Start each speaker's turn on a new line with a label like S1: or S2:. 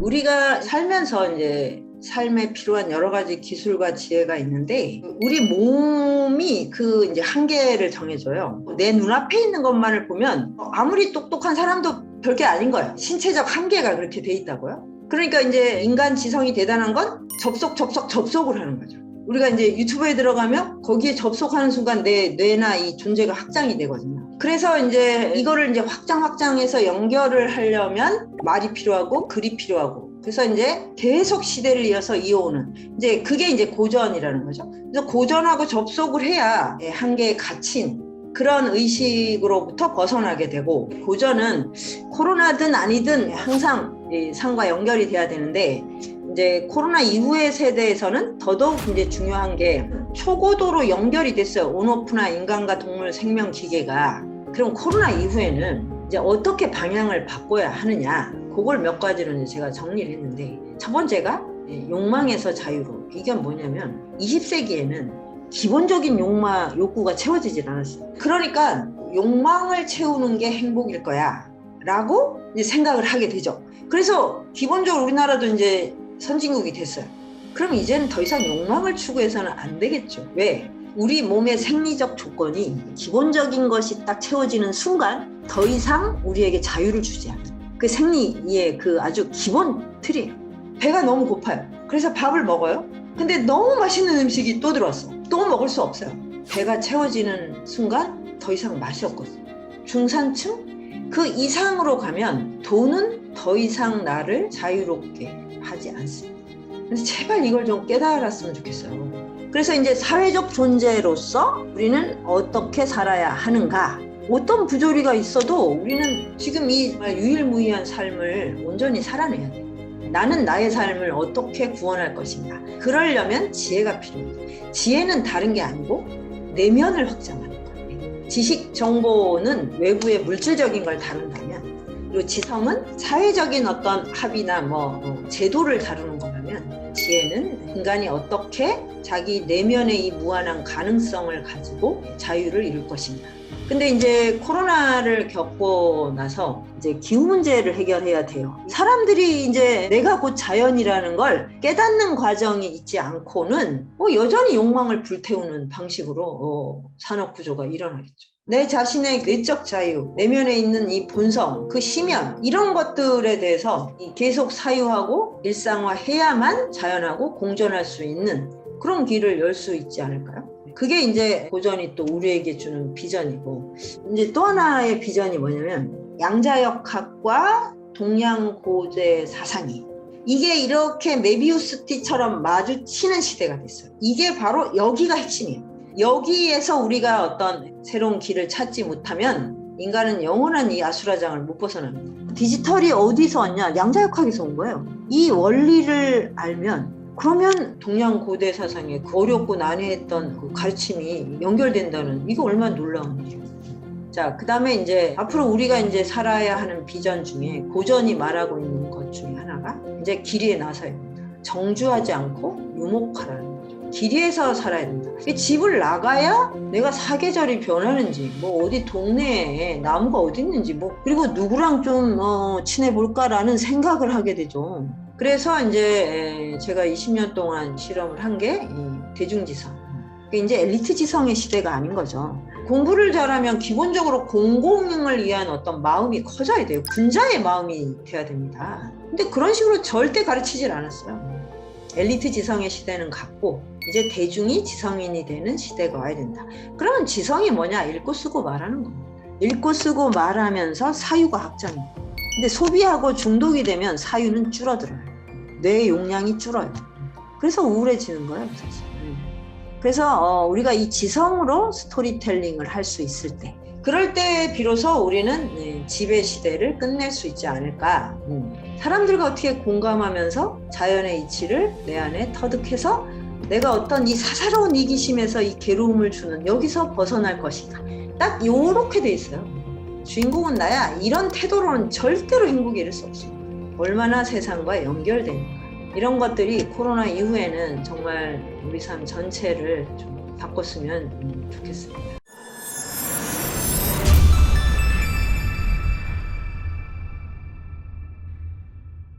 S1: 우리가 살면서 이제 삶에 필요한 여러 가지 기술과 지혜가 있는데 우리 몸이 그 이제 한계를 정해줘요. 내 눈앞에 있는 것만을 보면 아무리 똑똑한 사람도 별게 아닌 거예요. 신체적 한계가 그렇게 돼 있다고요. 그러니까 이제 인간 지성이 대단한 건 접속을 하는 거죠. 우리가 이제 유튜브에 들어가면 거기에 접속하는 순간 내 뇌나 이 존재가 확장이 되거든요. 그래서 이제 이거를 이제 확장해서 연결을 하려면 말이 필요하고 글이 필요하고, 그래서 이제 계속 시대를 이어오는 이제 그게 이제 고전이라는 거죠. 그래서 고전하고 접속을 해야 한계에 갇힌 그런 의식으로부터 벗어나게 되고, 고전은 코로나든 아니든 항상 상과 연결이 돼야 되는데, 이제 코로나 이후의 세대에서는 더더욱 이제 중요한 게 초고도로 연결이 됐어요. 온오프나 인간과 동물 생명 기계가. 그럼 코로나 이후에는 이제 어떻게 방향을 바꿔야 하느냐, 그걸 몇 가지로 이제 제가 정리를 했는데, 첫 번째가 욕망에서 자유로. 이게 뭐냐면 20세기에는 기본적인 욕구가 채워지질 않았어요. 그러니까 욕망을 채우는 게 행복일 거야 라고 이제 생각을 하게 되죠. 그래서 기본적으로 우리나라도 이제 선진국이 됐어요. 그럼 이제는 더 이상 욕망을 추구해서는 안 되겠죠. 왜? 우리 몸의 생리적 조건이 기본적인 것이 딱 채워지는 순간 더 이상 우리에게 자유를 주지 않아요. 그 생리의 그 아주 기본 틀이에요. 배가 너무 고파요. 그래서 밥을 먹어요. 근데 너무 맛있는 음식이 또 들어왔어. 또 먹을 수 없어요. 배가 채워지는 순간 더 이상 맛이 없거든요. 중산층? 그 이상으로 가면 돈은 더 이상 나를 자유롭게 하지 않습니다. 그래서 제발 이걸 좀 깨달았으면 좋겠어요. 그래서 이제 사회적 존재로서 우리는 어떻게 살아야 하는가? 어떤 부조리가 있어도 우리는 지금 이 유일무이한 삶을 온전히 살아내야 돼요. 나는 나의 삶을 어떻게 구원할 것인가? 그러려면 지혜가 필요해요. 지혜는 다른 게 아니고 내면을 확장하는 거예요. 지식 정보는 외부의 물질적인 걸 다룬다면, 그리고 지성은 사회적인 어떤 합의나 제도를 다루는 거라면, 지혜는 인간이 어떻게 자기 내면의 이 무한한 가능성을 가지고 자유를 이룰 것인가. 근데 이제 코로나를 겪고 나서 이제 기후 문제를 해결해야 돼요. 사람들이 이제 내가 곧 자연이라는 걸 깨닫는 과정이 있지 않고는 여전히 욕망을 불태우는 방식으로 산업 구조가 일어나겠죠. 내 자신의 내적 자유, 내면에 있는 이 본성, 그 심연, 이런 것들에 대해서 계속 사유하고 일상화해야만 자연하고 공존할 수 있는 그런 길을 열 수 있지 않을까요? 그게 이제 고전이 또 우리에게 주는 비전이고, 이제 또 하나의 비전이 뭐냐면 양자역학과 동양고대 사상이, 이게 이렇게 메비우스띠처럼 마주치는 시대가 됐어요. 이게 바로 여기가 핵심이에요. 여기에서 우리가 어떤 새로운 길을 찾지 못하면 인간은 영원한 이 아수라장을 못 벗어납니다. 디지털이 어디서 왔냐? 양자역학에서 온 거예요. 이 원리를 알면, 그러면 동양 고대 사상의 그 어렵고 난해했던 그 가르침이 연결된다는, 이거 얼마나 놀라운 일이에요. 자, 그 다음에 이제 앞으로 우리가 이제 살아야 하는 비전 중에 고전이 말하고 있는 것 중에 하나가 이제 길이에 나서야 됩니다. 정주하지 않고 유목하라는 거죠. 길이에서 살아야 된다. 집을 나가야 내가 사계절이 변하는지, 어디 동네에 나무가 어디 있는지, 그리고 누구랑 좀 친해볼까라는 생각을 하게 되죠. 그래서 이제 제가 20년 동안 실험을 한 게 대중지성. 이제 엘리트 지성의 시대가 아닌 거죠. 공부를 잘하면 기본적으로 공공을 위한 어떤 마음이 커져야 돼요. 군자의 마음이 돼야 됩니다. 근데 그런 식으로 절대 가르치질 않았어요. 엘리트 지성의 시대는 갔고 이제 대중이 지성인이 되는 시대가 와야 된다. 그러면 지성이 뭐냐? 읽고 쓰고 말하는 겁니다. 읽고 쓰고 말하면서 사유가 확장해요. 근데 소비하고 중독이 되면 사유는 줄어들어요. 뇌 용량이 줄어요. 그래서 우울해지는 거예요, 사실. 그래서 우리가 이 지성으로 스토리텔링을 할 수 있을 때, 그럴 때 비로소 우리는 지배 시대를 끝낼 수 있지 않을까. 사람들과 어떻게 공감하면서 자연의 이치를 내 안에 터득해서 내가 어떤 이 사사로운 이기심에서 이 괴로움을 주는 여기서 벗어날 것인가. 딱 요렇게 돼 있어요. 주인공은 나야. 이런 태도로는 절대로 행복에 이를 수 없습니다. 얼마나 세상과 연결되는가. 이런 것들이 코로나 이후에는 정말 우리 삶 전체를 좀 바꿨으면 좋겠습니다.